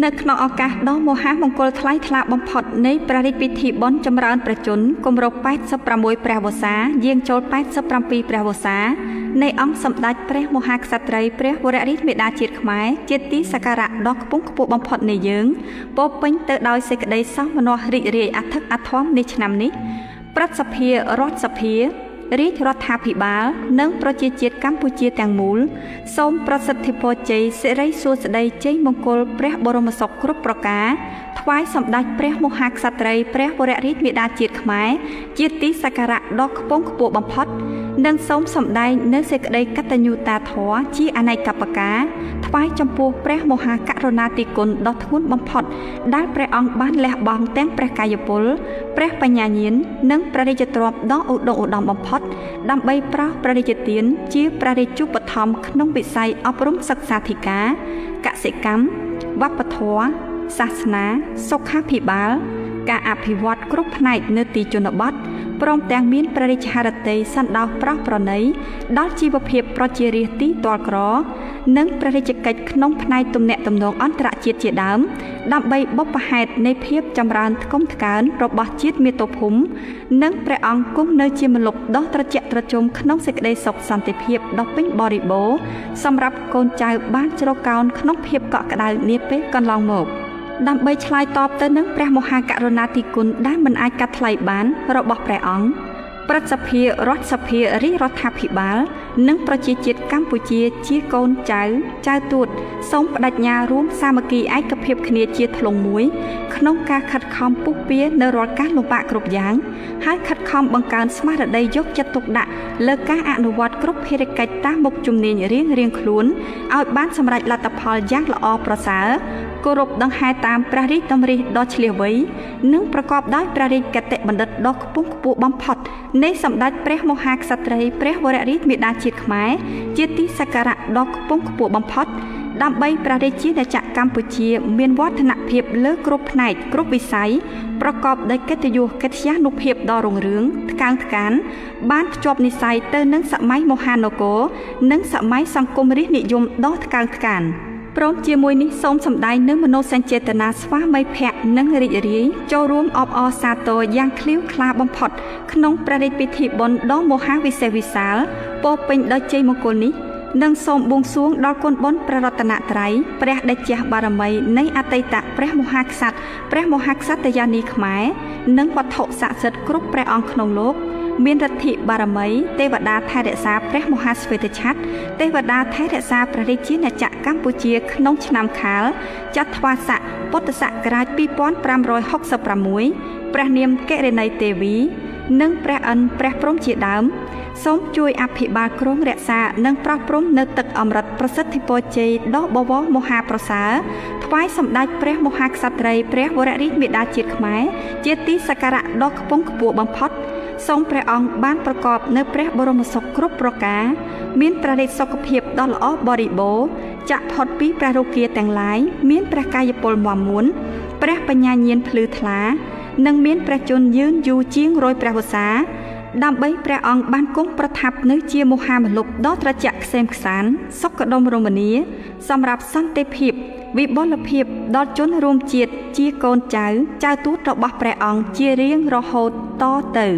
នៅក្នុងឱកាសដ៏មហាមង្គលថ្លៃថ្លាបំផុតនៃព្រះរាជពិធីបុណ្យចម្រើនព្រះជន្មគម្រប់86ព្រះវស្សាយាងចូល87ព្រះវស្សានៃអង្គសម្ដេចព្រះមហាក្សត្រីព្រះវររាជមេដាជាតិខ្មែរជាទីសក្ការៈដ៏ខ្ពង់ខ្ពស់បំផុតនៃយើងពោពេញទៅដោយសេចក្តីសោមនស្សរីករាយអធិកអធមនៃឆ្នាំនេះព្រឹទ្ធសភារដ្ឋសភារាជរដ្ឋាភិបាលនិងប្រជាជាតិកម្ពុជាទាំងមូលសូមប្រសិទ្ធិពរជ័យសិរីសួស្តីជ័យមង្គលព្រះបរមសុខគ្រប់ប្រការថ្វាយសម្ដេចព្រះមហាក្សត្រីព្រះវររាជមេដាជាតិខ្មែរជាទីសក្ការៈដ៏ខ្ពង់ខ្ពស់បំផុតនិងសូមសម្ដែងនូវសេចក្តីកតញ្ញូតាធម៌ជាអនេកបការថ្វាយចំពោះព្រះមហាករុណាธิគុណដ៏ធ្ងន់បំផុតដែលព្រះអង្គបានលះបង់ទាំងព្រះកាយពលព្រះបញ្ញាញាណនិងព្រះរាជទ្រព្យដ៏ឧត្តមឧត្តមបំផុតដើម្បីប្រោសព្រះរាជទានជាព្រះរាជឧបត្ថម្ភក្នុងវិស័យអប់រំសិក្សាធិការកសិកម្មវប្បធម៌សាសនាសុខាភិបាលការអភិវឌ្ឍគ្រប់ផ្នែកនៅទីជនបទព្រមទាំងមានព្រះរាជហឫទ័យសន្តោសប្រោសប្រណីដល់ជីវភាពប្រជារាស្ត្រទីទាល់ក្រនិងព្រះរាជកិច្ចក្នុងផ្នែកទំនាក់ទំនងអន្តរជាតិជាដើមដើម្បីបុព្វហេតុនៃភាពចម្រើនថ្កុំថ្កើងរបស់ជាតិមាតុភូមិនិងព្រះអង្គគង់នៅជាម្លប់ដ៏ត្រជាក់ត្រជុំក្នុងសេចក្តីសុខសន្តិភាពដ៏ពេញបរិបូរណ៍សម្រាប់កូនចៅបានជ្រកកោនក្នុងភាពកក់ក្ដៅនាពេលកន្លងមកដើម្បីឆ្លើយតបទៅនឹងព្រះមហាករុណាธิគុណដែលមិនអាចកាត់ថ្លៃបានរបស់ព្រះអង្គព្រឹទ្ធសភារដ្ឋសភារាជរដ្ឋាភិបាលនិងប្រជាជាតិកម្ពុជាជាកូនចៅទួតសូមបដិញ្ញារួមសាមគ្គីឯកភាពគ្នាជាធ្លុងមួយក្នុងការខិតខំពុះពៀនៅរាល់ការលំបាកគ្រប់យ៉ាងហើយខិតខំបង្កើនស្មារតីយកចិត្តទុកដាក់លើការអនុវត្តគ្រប់ភារកិច្ចតាមមុខជំនាញរៀងៗខ្លួនឲ្យបានសម្រេចលទ្ធផលយ៉ាងល្អប្រសើរគោរពដង្ហែតាមព្រះរាជតម្រិះដ៏ឆ្លៀសវៃនិងប្រកបដោយព្រះរាជគតិបណ្ឌិតដ៏ខ្ពង់ខ្ពស់បំផុតនៃសម្ដេចព្រះមហាក្សត្រីព្រះវររាជមេដាជាតិខ្មែរជាទីសក្ការៈដ៏ខ្ពង់ខ្ពស់បំផុតដើម្បីព្រះរាជាណាចក្រកម្ពុជាមានវឌ្ឍនភាពលើគ្រប់ផ្នែកគ្រប់វិស័យប្រកបដោយកិត្តិយសកិត្តិយសនុភាពដ៏រុងរឿងថ្កើងថ្កានបានភ្ជាប់និស្ស័យទៅនឹងសម័យមហានគរនិងសម័យសង្គមរាស្ត្រនិយមដ៏ថ្កើងថ្កានព្រមជាមួយនេះសូមសម្ដែងនូវមនោសញ្ចេតនាស្វាមីភក្តិនិងរីករាយចូលរួមអបអរសាទរយ៉ាងឃ្លាវខ្លាបំផុតក្នុងព្រះរាជពិធីបុណ្យដ៏មហាវិសេសវិសាលពោពេញដោយជ័យមង្គលនេះនិងសូមបួងសួងដល់គុណបុណ្យព្រះរតនត្រ័យព្រះតេជះបារមីនៃអតីតព្រះមហាក្សត្រព្រះមហាក្សត្រយានីខ្មែរនិងវត្ថុស័ក្តិសិទ្ធិគ្រប់ព្រះអង្គក្នុងលោកមានឫទ្ធិបារមីទេវតាថែរក្សាព្រះមហាស្វេតឆ័ត្រទេវតាថែរក្សាព្រះរាជាណាចក្រកម្ពុជាក្នុងឆ្នាំខាលចត្វាស័កពុទ្ធសករាជ2566ព្រះនាមកិរិណីទេវីនិងព្រះអិនព្រះព្រំជាដើមសូមជួយអភិបាលគ្រងរក្សានិងប្រោះព្រំនៅទឹកអមរិតប្រសិទ្ធិពរជ័យដ៏បវរមហាប្រសើរថ្វាយសម្ដេចព្រះមហាក្សត្រីព្រះវររាជមេដាជាតិខ្មែរជាទីសក្ការៈដ៏ខ្ពង់ខ្ពស់បំផុតសូមព្រះអង្គបានប្រកបនៅព្រះបរមសុខគ្រប់ប្រការមានព្រះរាជសុខភាពដ៏ល្អបរិបូរណ៍ចាក់ផុតពីព្រះរោគាទាំងឡាយមានព្រះកាយពលមាំមួនព្រះបញ្ញាញាណភ្លឺថ្លានិងមានព្រះជន្មយឺនយូរជាង100ព្រះវស្សាដើម្បីព្រះអង្គបានគង់ប្រថាប់នៅជាមហាមលុបដ៏ត្រជាក់ក្សេមខ្សានសុខដុមរមនាសម្រាប់សន្តិភាពវិបុលភាពដល់ជនរួមជាតិជាកូនចៅទូតរបស់ព្រះអង្គជារៀងរហូតតទៅ